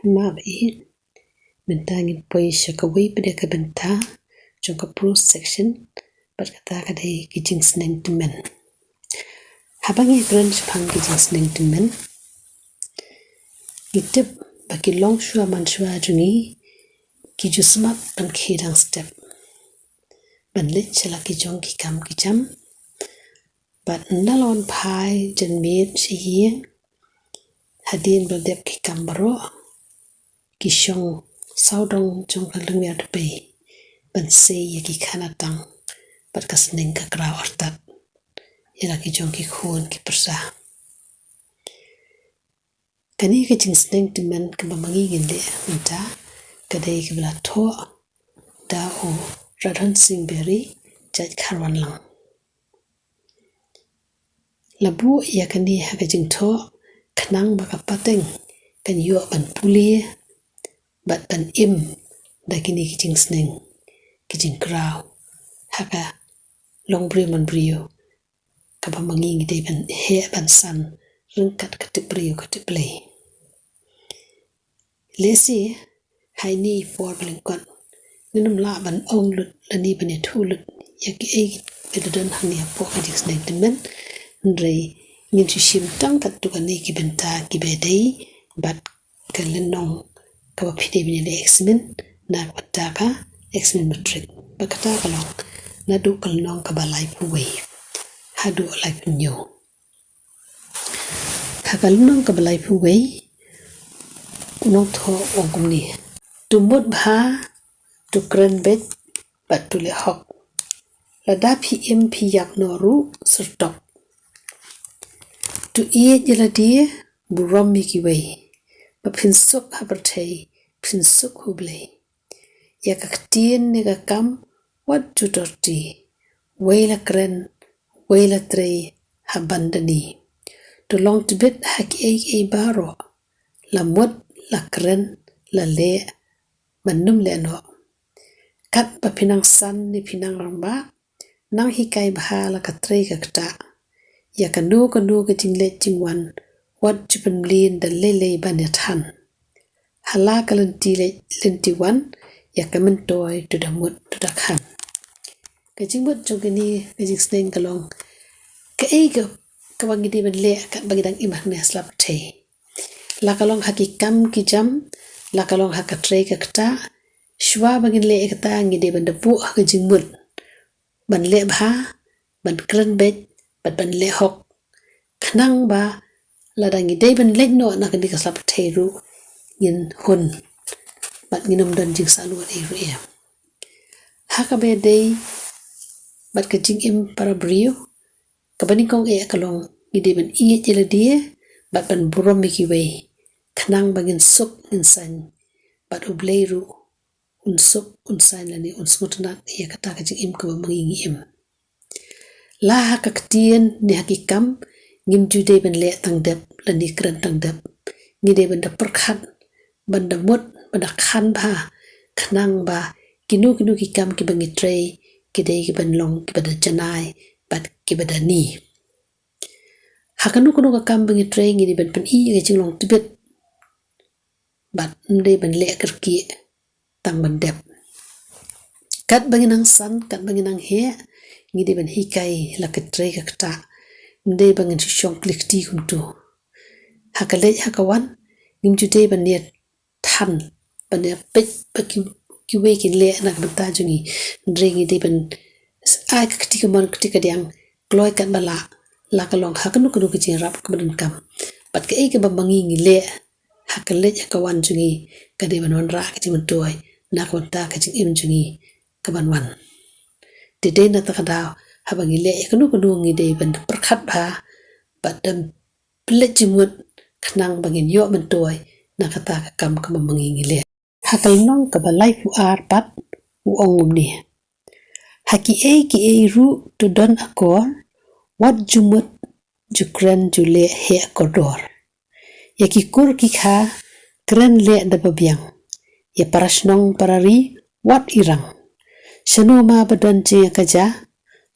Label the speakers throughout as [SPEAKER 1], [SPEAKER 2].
[SPEAKER 1] Maaf bynta ngin poi syakawi pada ke bynta jong ke pro section bat kata kadei Ka Jingsneng Tymmen. Habangi keren sepang Ka Jingsneng Tymmen. Gitip bagi long shua man shua jungi ki jusmat ban khidang step. Ban lit chala ki jong ki kam ki jam. Bat nalon pai jan mit siye hadin berdep ki kam baro ki shong saudong jong kalung ya depe ban se ya ki kanatang bat kasneng ka kraw artat ya ki jong ki khun ki persa kani Ka Jingsneng Tymmen ka bamangi ginde bynta kadei ka bela tho da o radhan sing beri jaj kharwan lang labu ya kani ha ka jing tho khnang baka pateng kan yo ban pulie bat ban im da kini Ka Jingsneng ki jing kraw haka long brio man brio ka bamangi ginde ban he ban san rengkat katip brio katip play lesi hai ni for blingkon ninum la ban ong lut lani ban thu lut ya ki e bedan hang ya po Ka Jingsneng Tymmen ndrei ngin shim tang kat tu kan ki bynta ki bedei bat ka lynnong ka phide bin le eksamin na pataka eksamin matric bakata kalong naduh kalong ka balai puwe haduh like nyo kakalunong ka balai puwe unong tho ongkum ni tumut bha tu kren bet bat tu le hok lada phi im phi yak no ru sertok tu ie jeladi burom mi ki wei ba phin suk ha berthei phin suk huble ya ka tien ne ka kam wat tu torti weila kren weila trei ha bandani tu long tu bit ha ki ei baro la mot la kren la le manum le no kat ba pinang san ni pinang ramba nang hikai bha la ka trei ka kta ya kanu ka jingle jingwan wat chupan blin da lele ban ya than hala kalanti le lenti wan ya kamen toy tu da mut tu da khan ka jingbut jogani Ka Jingsneng kalong ka e ka bangi di ban le ka bangi dang imah ne slap the la kalong haki kam ki jam la kalong haka trei ka kta shwa bangin le kta ngi de ban da bu ka jingbut ban le bha ban kren bet ban le hok khnang ba ladangi dei ban le no na kan di ka slap the ru ngin hun bat nginom dan jing salu e ru e haka be dei bat ka jing im para brio ka bani kong e kalong ngi de ban ie jela die bat ban burom mi ki wei khnang bangin suk in san bat ubleiru un suk un san lani un smutna e kata ka jing im ka mangi ngi im la haka ktien ni hakikam ngim jude ban le tang dep lani kran tang dep ngi de ban da perkhat ban da mut ban da khan ba khnang ba kinu ki kam ki bangi trei ki dei ki ban long ki ban janai bat ki ban ni hakanu ka kam bangi trei ngi de ban pan i ngi jinglong tibet bat nde ban le karki tang ban dep kat bangi nang san kat bangi nang he ngi de ban hikai la ka trei ka kta nde bangin shong klik ti kum tu hakale hakawan ngim jute ban ne than ban ne pet ki we kin le na bta jungi ndre ngi de ban ai ka ti ka man ti ka diang kloi kan bala la ka long hakanu ki ïarap ka ban kam bat ka e ka bamangi ngi le hakale hakawan jungi ka de ban wan ra ka ti man toy na ko ta ka jing im jungi ka ban wan de de na ta ka daw habangi le kanu ngi de ban perkhat ba badam plet jimut khnang bangin yo man toy na kata ka kam ka bamangi ngi le hakal nong ka balai fu ar pat u ongum ni haki e ru tu don akor wat jumut jukran jule he akodor yaki kur ki kha kren le da babyang ya parasnong parari wat irang shanu ma badan je kaja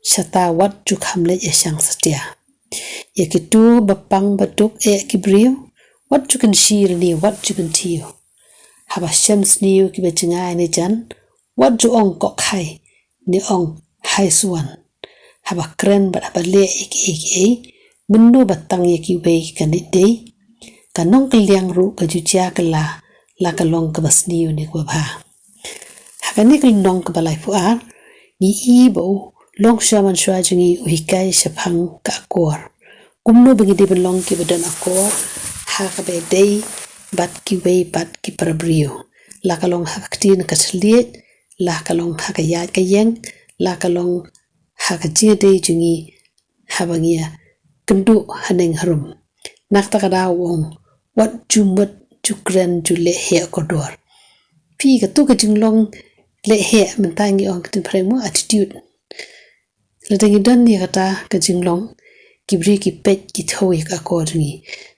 [SPEAKER 1] shata wat jukham le yashang satya yakitu bapang batuk e kibrio wat jukan shir ni wat jukan tiyo haba shams niu ki bachingai ni jan wat ju ong kok hai ni ong hai suan haba kren bat haba le ek menu batang ye ki bei kan dei kanong kaliang ru ka ju chia kala la kalong ka bas niu ni ko ba hakani kalong ka balai fu ar ni I bo long shaman shwa jingi uhikai shapang ka akor kumno bagi de belong ki badan akor ha ka be dei bat ki wei bat ki parabrio la kalong haktin ka chliet la kalong ha ka ya ka yeng la kalong ha ka ji dei jingi habangia kendu haneng harum nak ta kada wong wat jumut jukren jule he kodor pi ka tu ka jinglong le he mentangi ong tin premo attitude la dangi don ni kata ka jinglong kibri ki pet ki thoi ka akor ni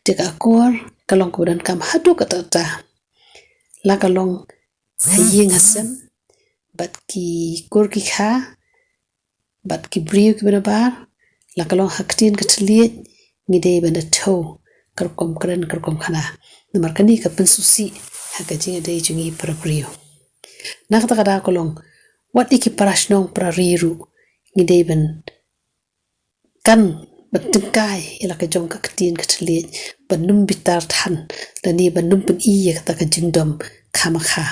[SPEAKER 1] te ka akor kalong ko dan kam hadu ka ta la kalong hayeng hasam bat ki kor ki kha bat ki brio ki barabar la kalong haktin ka tliet ngide bana tho karkom kren karkom khana namar kani ka pensusi haka jinga dei jungi para brio nak ta kada kolong wat iki parasnong para riru ngide ban kan batengkai ila ka jong ka ktin ka tliet banum bitar than lani banum pun iya ka ka jingdom khamakha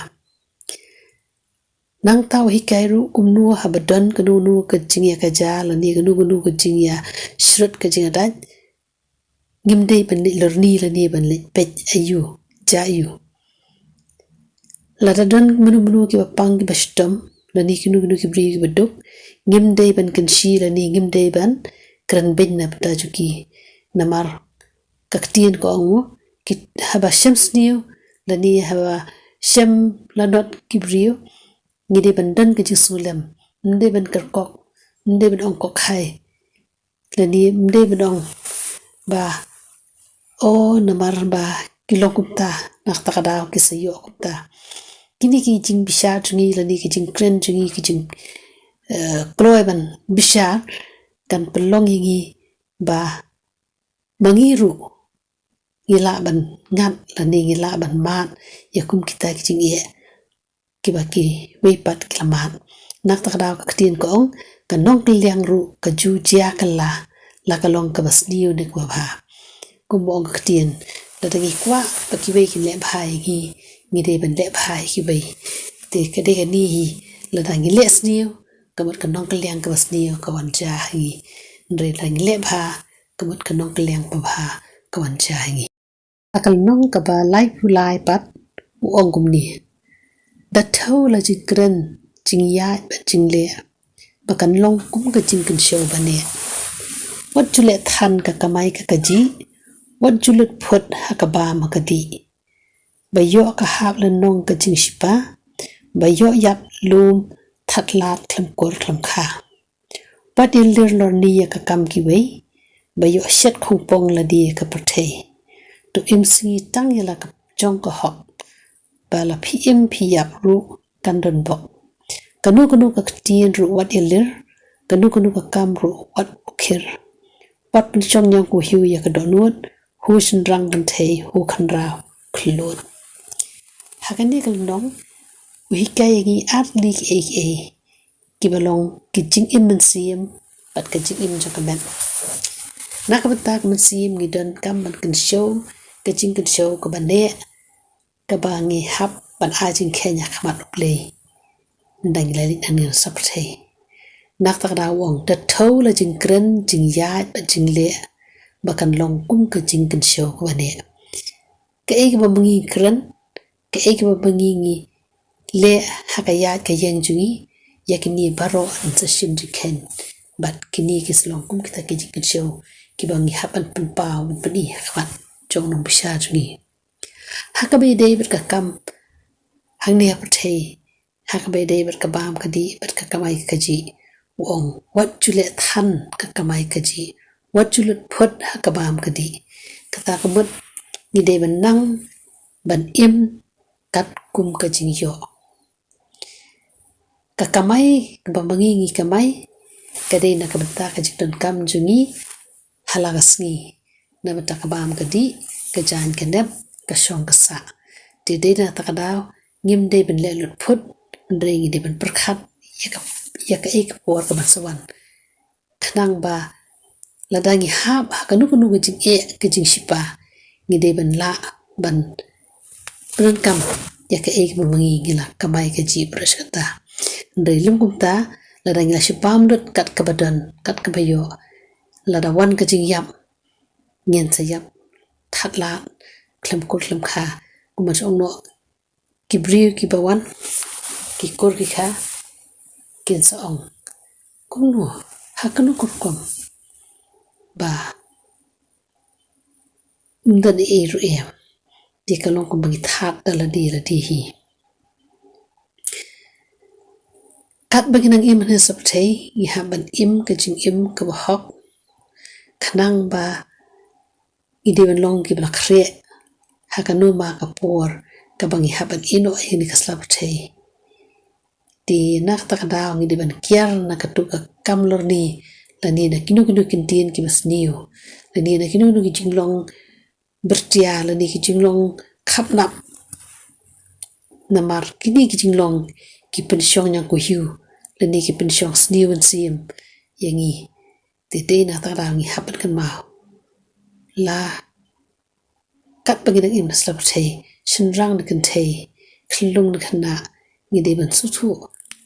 [SPEAKER 1] nang tau hikairu kumnu habadan kanunu ka jingya ka ja lani ganu ka jingya shrut ka jinga dan ngimdei ban lorni lani ban le pet ayu ja ayu ladadan menu ki bapang ki bastom lani ganu ki bri ki baduk ngimdei ban kanshi lani ngimdei ban kran ben na pata juki namar kaktien ko angu ki haba shams niu lani haba sham lanot ki brio ngide ban dan ki jisulam nde ban karkok nde ban ong kok hai lani nde ban ong ba o namar ba kilong kumta nak takada ki sayo kumta kini ki jing bisha jungi lani ki jing kren jungi ki jing kloy ban bisha kan pelong yingi ba mangiru ngila ban ngat lani ngila ban mat yakum kita ki jing ye kibaki weipat klamat nak takada ka ktin ko ong kanong kliang ru ka ju jia kala la kalong ka basniu ne ko ba kumong ka ktin la dangi kwa baki wei ki le bhai gi ngide ban le bhai ki wei te ka de ka ni hi la dangi le sniu kamat kanong kliang ka basniu ka wan ja hi ndre dangi le bha kamat kanong kliang pa bha ka wan ja hi akal nong ka ba lai pulai pat u ong kum ni da thau la jingren jingya ba jingle bakan long kum ka jingkan show bane wat jule than ka kamai ka kaji wat julut phut ha ka ba ma ka di bayo ka hap la nong ka jingshipa bayo yap lum thatlat thlam kor thlam kha patil lir lor ni ka kam ki wei bayo shet khong pong la di ka pathe to mc tang yala ka jong ka hok bala pm yap ru kandon bok kanu ka tien ru wat ilir kanu ka kam ru wat ukhir pat chong nyang ku hiu ya ka donut hu shin rang kan thei hu khan ra khlot hakani kal nong wi kai gi at lik e ki balong ki jing im man sim pat ka jing im jakamen nakabata ka man sim ngi don kam man kan show ka jing kan show ka bane ka bangi hap ban ajin kenya khamat play ndang lali nang sapthei nak tak da wong da thau la jing kren jing ya ba jing le bakan long kum ka jing kan show ko bane ka e ba bangi kren ka e ba bangi ngi le hakaya ka yang jungi yakini baro an sa shim ken bat kini kis long kum kita ki jing kan show ki bangi hapan pan paw pani khwat jong nong bisha jungi hakabe dei ber ka kam hangni apthei hakabe dei ber ka bam ka di ber ka kamai ka ji wong wat jule than ka kamai ka ji wat julut phut ka bam ka di kata ka mut ni dei ban nang ban im kat kum ka jing yo ka kamai ka bangi ngi kamai ka dei na ka bata ka jikton kam jungi halagas ngi na bata ka bam ka di ka jan ka nep ka shong ka sa ti dei na ta ka daw ngim day ben le lut put ndre ngi de ben perkhat yak ek por ka bansawan khnang ba ladangi hab kanu ga jing ke jing shipa ngi de ben la ban ren kam yak ek mangi ngila kamai ka ji brush kata ndre lum kumta ladangi la shipam lut kat ka badan kat ka bayo ladawan ka jing yam ngen sayap that la klem kul klem kha kuma ong no ki briu ki bawan ki kor ki kha kin sa ong kum no hakanu kur kom ba ndan e ru e di kalong ko bagi that dala di hi kat bagi nang im ne sabthei i ha ban im ka jing im ka ba hok khnang ba i de ben long ki bla khre hakanu ma ka por ka bangi ha ban ino hi ni ka sabthei di nak tak daw ngi de ben kiar na ka tu ka kamlor ni lani na kinu kintin ki masniu lani na kinu ki jinglong bertia lani ki jinglong khapnap namar kini ki jinglong ki pensyong yang ko hiu lani ki pensyong sniu en sim yangi te na tak daw ngi hapan kan mau la kat pagin im slap thei shinrang na kan thei khlung na khana ngi de ban su thu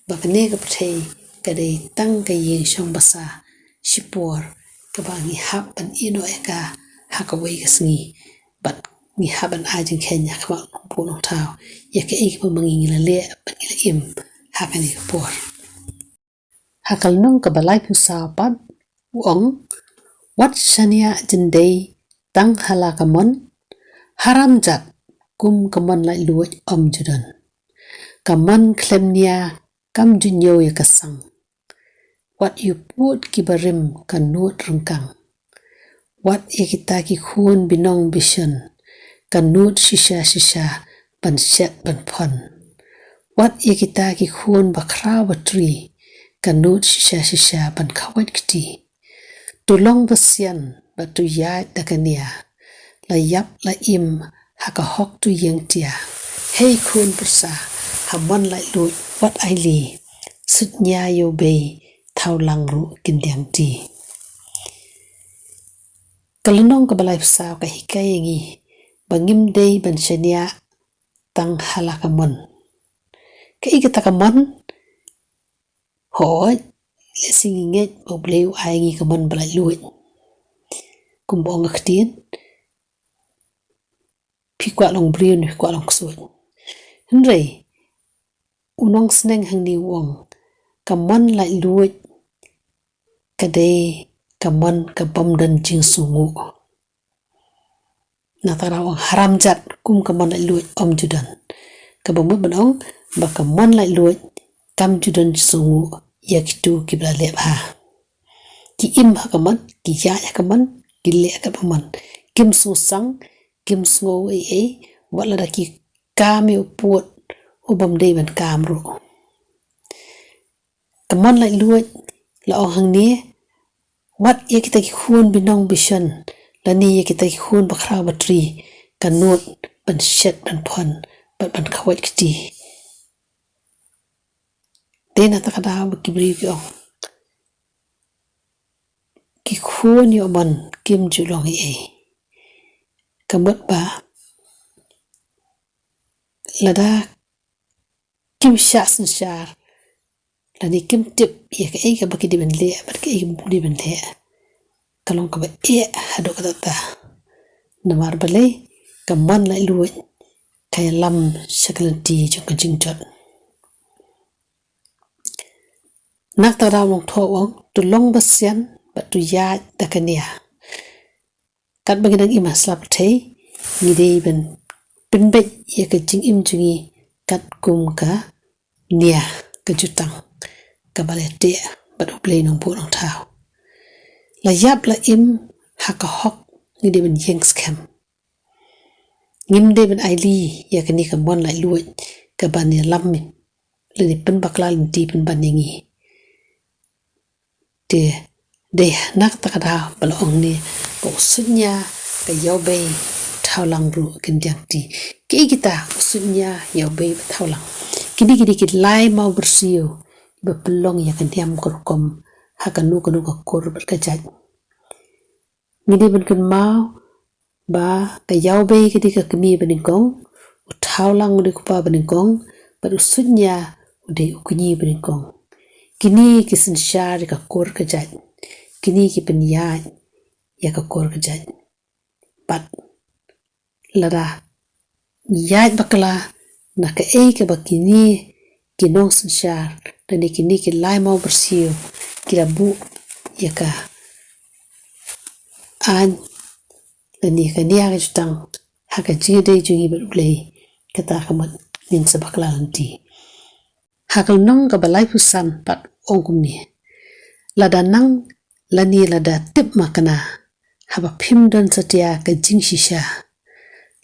[SPEAKER 1] ba ka ne ka thei kadei tang ka yeng shong basa shipor ka ba ngi hap an ino eka hakawai ka sngi bat ngi haban ajing kenya ka po no taw ya ka ik pa mangi la le ban ila im hakani ka por hakal nong ka balai pu sa pat ong wat shania jindei tang hala ka mon haram jat kum ka mon lai luoj judan ka mon klemnia kam junyo ya ka sang wat you put kibarim ka nuot rengkang wat ikita ki khun binong bishan ka nuot shisha ban shet ban pon wat ikita ki khun bakra batri ka nuot shisha ban khawat kiti tulong basian batu ya dakania la yap la im haka hok tu yeng tia hey khun persa hamon lai lu wat ai li sut nya yo be thau lang ru kin diang ti kalunong ka balai sa ka hikai ngi bangim dei ban shania tang halakamon ka igata kamon ho le singinge obleu ai ngi kamon balai lu kumbong aktin pikwa long briun kwa long suit henrei unong sneng hang ni wong kamon lai luoj kadei kamon ka bomdan jing sungu na tarawang haram jat kum kamon lai luoj judan ka bomut banong ba kamon lai luoj kam judan sungu yakitu kibla lebha ki im hakamon ki ya hakamon ki le hakamon kim su sang kim sngo wala da ki kami uput ubam dei ban kamru kamon lai luoj la ong hang ni wat ye kita ki khun binong bishan la ni ye kita ki khun bakra batri kanut ban shet ban phon ban khawat kiti dena takada ki bri ki ong ki khun yo man kim julong kamot ba lada kim shasan shar lani kim tip ya ka ega baki di ben le bat ka ega di ben le kalong ka ba hado ka ta namar balai kaman lai luoj kay lam shakalanti jong ka jingjot nak ta rawong tho wong tu long basyan bat tu ya dakania kat bagi nang imas lap thei ni dei ben pinbet ya ka jing im jungi kat kum ka nia ka jutang ka balete bat uplay nong pu nong thao la yap la im haka hok ni de ben yeng scam ngim de ben aili ya ka ni ka mon lai luoj ka ban ni lam mi le ni pen bakla lim ti pen ban ngi de nak ta da bal ong ni ko sunya ka yobe thao lang ru kin diang ti ke kita usunya ya be thao lang kini kit lai mau bersio ba pelong ya kan diam korkom hakanu kanu ka kor berkajat ngidi ben kan mau ba ka yau be kiti ka kemi beningkong thao lang ude kupa beningkong ba usunya ude ukunyi beningkong kini kisin syar ka kor kajat kini ki penyan ya ka kor kajat pat lada yaj bakla na ka ke bakini kinong sensyar dan kini ki lai mau bersio kira bu ya ka an dan ka nia ka jutang haka jide jungi berulai kata kamat nin sabakla nanti hakal nong ka balai pusan pat ongkum ni lada nang lani lada tip makana haba phim dan satia ka jing shisha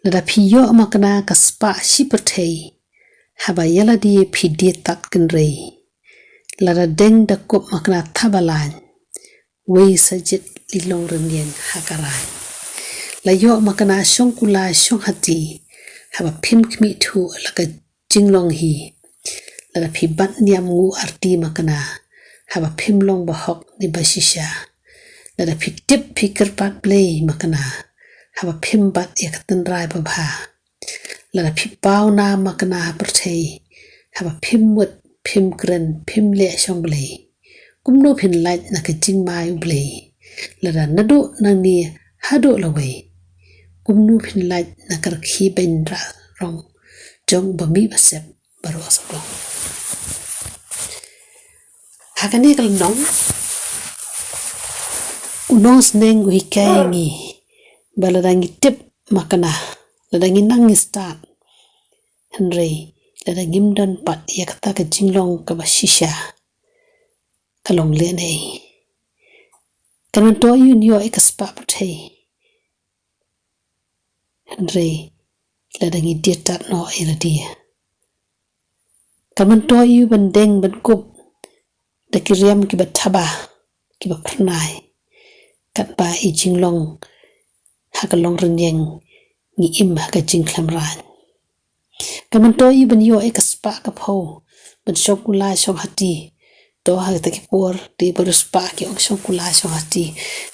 [SPEAKER 1] lada phiyo makana ka spa shipathei haba yala di phidi tat kan rei lada deng da kop makana thabalan wei sajit lilong renyen hakaran la yo makana shongkula shong hati haba phim khmi thu laka jinglong hi lada phi bat niam ngu arti makana haba phim long ba hok ni basisha lada phi tip phi kerpat play makana haba phim bat yakatan rai ba bha lada phi pau na makana perthei haba phim mut phim kren phim le shong blei kumno phin lai na ka jing mai blei lada nadu nang ni haduh lawe kumno phin lai na kar khi bendra rong jong bami basep baro sabong hakane kal nong unong sneng wi kaingi baladangi tip makana ladangi nangi start henry ladangim dan pat yakta ka jinglong ka basisha kalong le nei kanan to yun yo ekaspa pathei henry ladangi dietat no iradia kanan to yu bandeng bankup dakiriam ki bathaba ki bapnai kat ba I jinglong hakalong renyeng ni im haka jingklam ran kaman to I ban yo ekaspa ka pho ban shokula shong hati to ha ta ki por ti baruspa ki ong shokula shong hati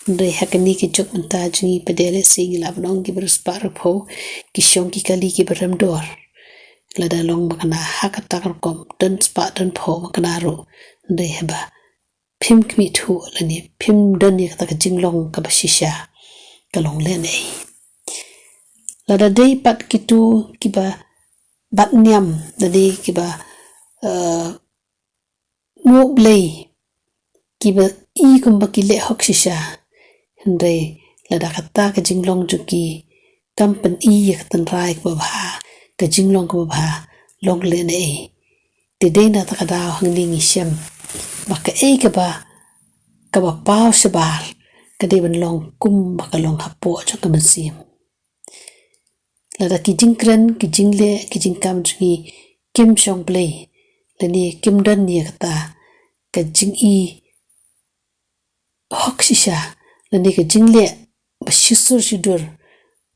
[SPEAKER 1] ndai hakani ki jok manta jungi padele singila banong ki baruspa ro pho ki shong ki kali ki baram dor lada long makana hakata kom dan spa dan pho makana ro ndai haba phim kmi thu lani phim dan ya ta ka jinglong ka basisha kalong le nei lada dei pat kitu kiba bat niam dadi kiba no blei kiba I kumba kile hok shisha ndai lada kata ka jinglong juki kampan I ya tan rai ko ba ka jinglong ko ba long le nei ti dei na ta ka da hangling isham baka ka ba pau sabar kadai ban long kum baka long hapo cho ka mansim lada ki jingkren ki jingle ki jingkam jungi kim shong play lani kim dan ni kata ka jing I hok shisha lani ka jingle ba shisur shidur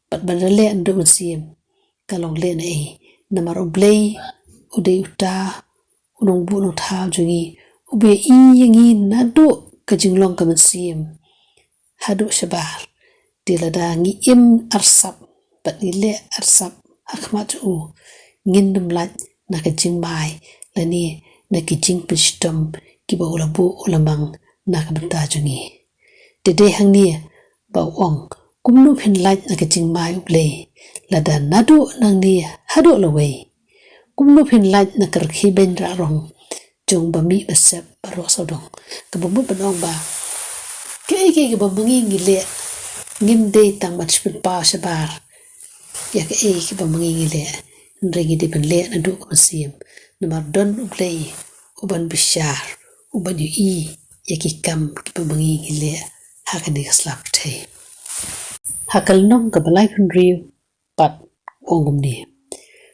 [SPEAKER 1] bat banale ando mansim kalong le nei namar oblay ude uta unong bu no thao jungi ube I yangi naduh ka jinglong ka mansim haduh shabar dilada ngi im arsap bat nile arsap hakmat u ngindum lat na ka jingbai lani na ki jing pistom ki ba ulabu ulamang na ka banta jungi dede hangni ba ong kumnu phin lat na ka jingbai uble lada naduh nang ni haduh lawe kumnu phin lat na kar khi bendra rong jong bami basep baro sodong ka bamu banong ba ke ba mangi ngile ngim de tang mat spin pa sabar ya ke ba mangi ngile nrengi de ben le na du ko sim namar don ublei uban bishar uban yu I ya ki kam ki ba mangi ngile hakani slap the hakal nong ka balai kun riu pat ongum ni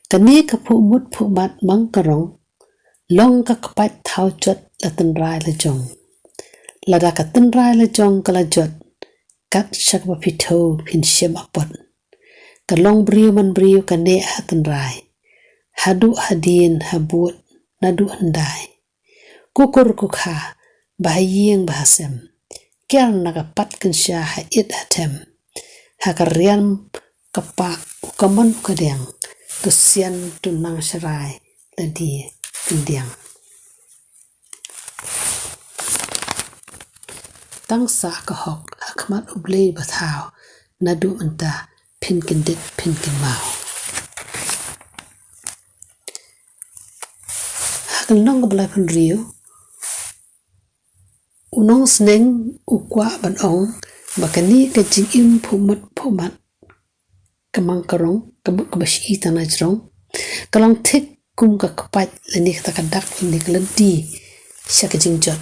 [SPEAKER 1] kane ka phu mut phu mat mang karong long ka kapat thau chot la tan rai la jong lada ka tan rai la jong kala jot kat shak ba pitho phin shem apot long beriu man beriu kane hatan rai. Haduh hadien habut naduh handai. Kukur kukha bahayeng bahasem. Kiar nagapat kensya hait hatem. Hakarian kapak ukaman ukadeng. Tusian tunang syarai ladi kendiang. Tangsa kahok hakmat ublei bathau naduh mentah pin kendit pin kenmau. Hakan kebalai pun riu unong seneng ukwa ban ong bakani ka jingim pumat kamang karong kabashi tanah jerong kalong tik kum ka kapat leni kata kadak leni kelenti syak jingjot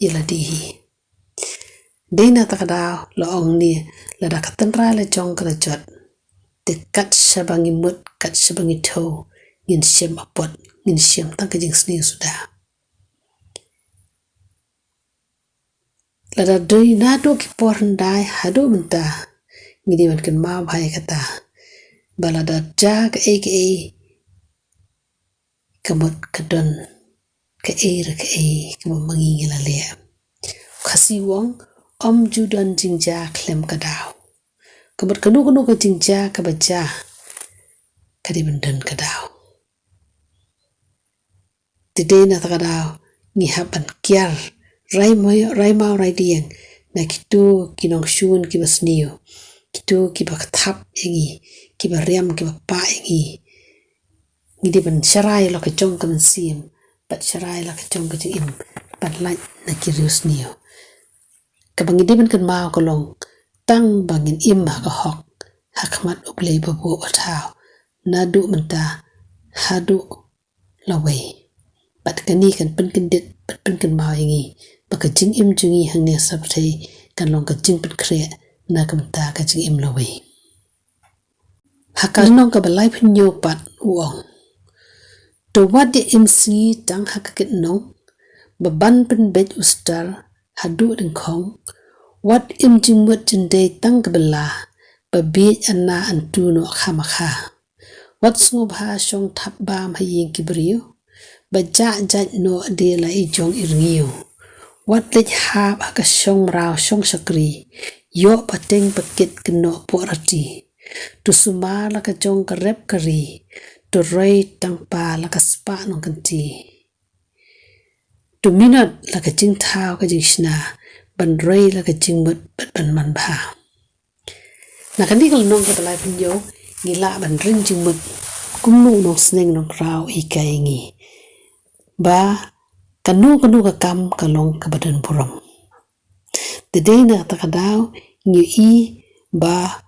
[SPEAKER 1] iladihi dena takadaw loong ni lada katenra le jong kala jot dekat sabangi mut kat sabangi tho ngin syem apot ngin syem tang ka jingsneng sudah lada doi naduh ki por handai haduh mentah ngidi man kan mau bhai kata balada ja ka e kamut kadon ka mangi ngila le khasi wong om judan jingja klem kadaw kamut kanu ka jingja ka baja kadi bendan kadaw tidena takadaw ngihapan kiar rai mau rai dieng na kitu kinong shun ki basniu kitu ki bakthap engi ki bariam ki bapa engi ngidi ban sharai lo ka jong kan sim bat sharai lo ka jong ka im bat lai na kirius niu kabangidi ban kan mau kolong tang bangin im ha ka hok hakmat ublei babu atau naduh mentah haduh lawe bat kani kan pen kendit bat pen kan mau engi baka jing im jungi hang ne sabthai kan long ka jing pynkhreh na kamta ka jing im lawe hakal nong ka balai phnyo pat uong to wat de im si tang hakakit nong baban pen bet ustar haduh ding khong wat im jing mut jinde tang ka bala babi anna antu no khamakha wat sngub ha shong thap bam hayeng kibriu baja jaj no de la I jong irngiu wat lech ha ba ka shong rao shong sakri yo pateng pakit keno porati tu suma la ka jong ka rep kari tu roi tang pa la ka spa nong kanti tu minat la ka jing thao ka jing shna ban roi la ka jing mut ban man ba na kan dikal nong ka talai pinyo ngila ban ring jing mut kumnu nong sneng nong rao ikai ngi ba kanu ka kam kalong ka badan puram dedena takadaw nyu I ba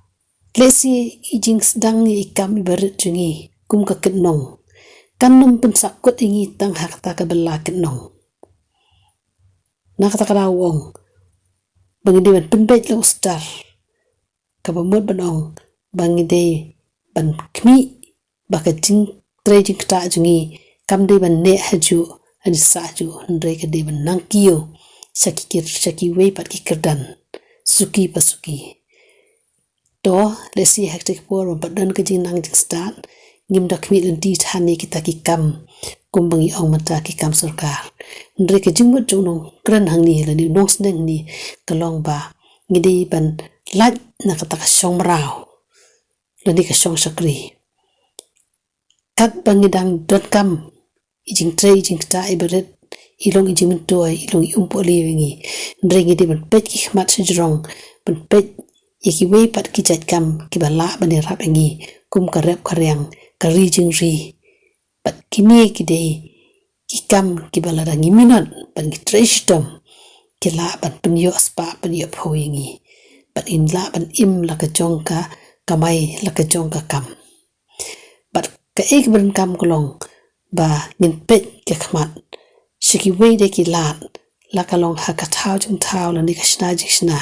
[SPEAKER 1] lesi I jing sedang I kam ibarat jungi kum ka kenong kanum pensakut ingi tang hak ta ka bela kenong na takadaw wong bangide ban penbet lo star ka bamut banong bangide ban kmi baka jing tre jing ta jungi kam de ban ne haju ani saju ndre ka de ban nangkiyo shaki wei pat ki kerdan suki pasuki to lesi hektik por padan ka jing nang jing start ngim dak mi lenti thani kita ki kam kumbangi ong mata ki kam sarkar ndre ka jing mut jong kran hang ni la ni nong sneng ni kalong ba ngidi ban lat na ka ta shong rao la ni ka shong sakri kat bangidang .com ijing tre ijing ta ibaret ilong ijing mentoi ilong umpo liwingi ndrengi di ban pet ki khmat sejrong ban pet yaki wei pat ki jat kam ki bala bani rap engi kum ka rep karyang ka ri jing ri pat kimi ki dei ki kam ki bala dangi minat ban ki tre shitom ki la ban penyo spa penyo phoyingi pat in la ban im la ka jong ka kamai la ka jong ka kam pat ka ek ban kam kolong ba min pet ka khmat shiki wei de ki lat la kalong ha ka thau jung thau la ni ka shna jik shna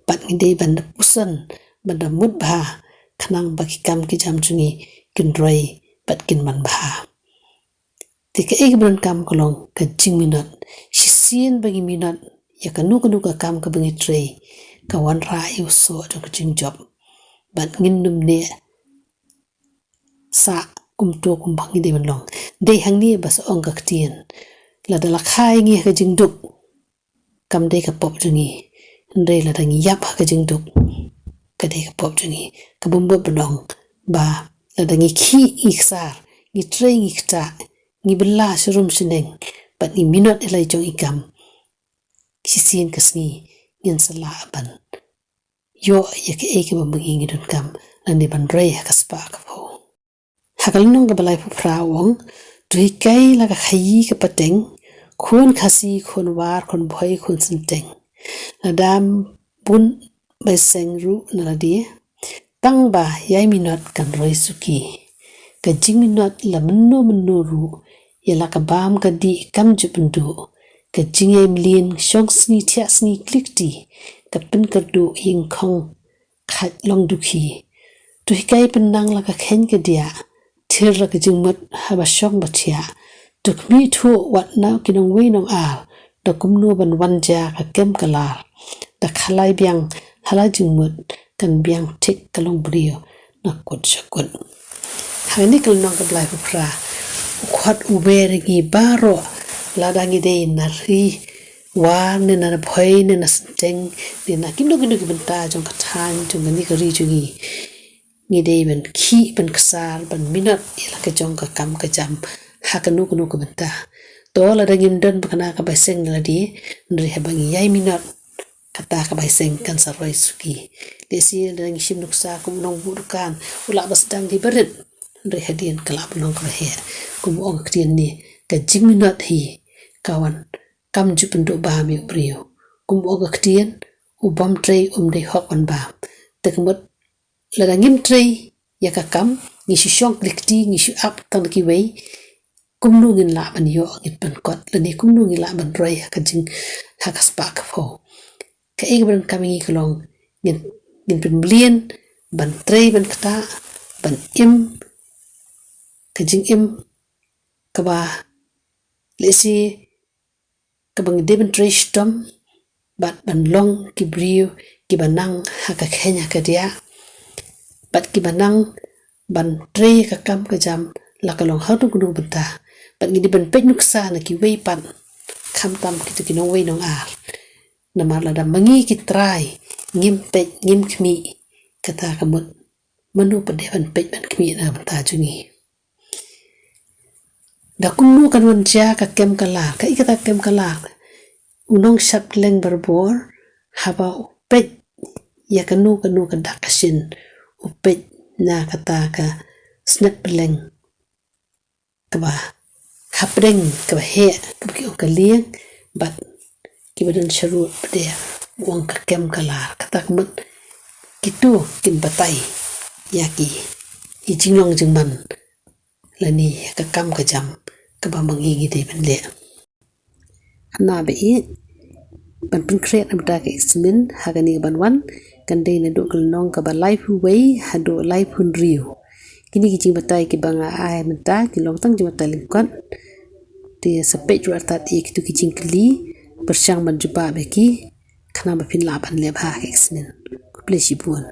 [SPEAKER 1] pat ngi de ban pusan ban da mut ba khnang ba ki kam ki jam jungi kin roi pat kin man ba ti ka ek ban kam kolong ka jing minat shi sin bagi minat ya ka nu ka kam ka bangi tre ka wan ra yu so ka jing job ban ngin num ne sa kum to kum bang de ban long de hang ni bas ong ka tien la da la khai ngi ka jing duk kam de ka pop jungi de la dang yap ka jing duk ka de ka pop jungi ka bum bo banong ba la dang khi iksar ngi train ikta ngi bella shrum shineng bat ni minot elai jong ikam sisin kasni ngin sala ban yo ya ke ke ba magi ngi dun kam ani ban rei ka spa ka pho hakal nong ka balai phu prawong tui kai la ka khai ka pateng khun khasi khun war khun bhoi khun sinteng nadam bun bai seng ru na di tang ba yai minot kan roi suki ka jing minot la menno ru ya la ka bam ka di kam ju pundu ka jing em lien shong sni thia sni klik ti ka pin ka du hing khong khat long du khi tui kai penang la ka khen ka dia thir la ka jing mat ha ba shong ba thia tuk mi thu wat na kinong we nong a da kumnu ban wan ja ka kem kala da khalai biang hala jing mut kan biang tik kalong brio na kut shakut hani kal nong ka blai pra khat uber gi baro la dangi de na ri war ne na bhoi ne na senteng ne na kindu ki banta jong ka than jong ni ka ri jungi ngi de ben khi ben ksar ben minot ila ka jong ka kam ka jam hakanu kunu ka banta to la dangin don bakana ka bai seng la di nri ha bangi yai minot kata ka bai seng kan sarwai suki desi dang shim nuksa kum nong burukan ula bas dang di berit nri hadien kalap nong ka he kum ong krien ni ka jing minot hi kawan kam ju pendu ba mi brio kum ong krien u bam trei de hok on ba tekmut la dangim trei ya ka kam ni shong dikti ni shu up tang ki wei kum nu ngin la ban yo ngit ban kot la ni kum nu ngin la ban roi ka jing ha ka spa ka pho ka e ban kam ngi klong ngin pen blien ban trei ban kta ban im ka jing im ka ba le si ka bang de ban trei stom bat ban long ki brio ki banang ha ka khenya ka dia bat ki banang ban trei ka kam ka jam la ka long hatu kudu banta ban ngi ban pe nuksa na ki wei pan kham tam ki to ki no wei nong a na mar la da mangi ki trai ngim pe ngim khmi kata ka mut manu pa de ban pe ban khmi na banta jungi da kumnu kan wan cha ka kem kala ka ikata kem kala unong shat leng barbor haba pe ya kanu ka dakasin upe na kata ka snap leng kaba hapreng kaba he ki ka lieng bat ki badan sharu de wang ka kem kala kata mut kitu kin batai ya ki jinglong jingman lani ka kam ka jam ka ba mangi ngi de ban le ana be i ban pynkhreh am ta ka eksamin hagani ban wan kan de na do kal nong ka ba life way hado life hun rio kini ki jingbatai ki banga ai menta ki long tang jingbatai lingkon te sapet ru atat ek tu ki jingkli bersang man jumpa be ki khana ba phin la ban le ba eksamin pleshi buan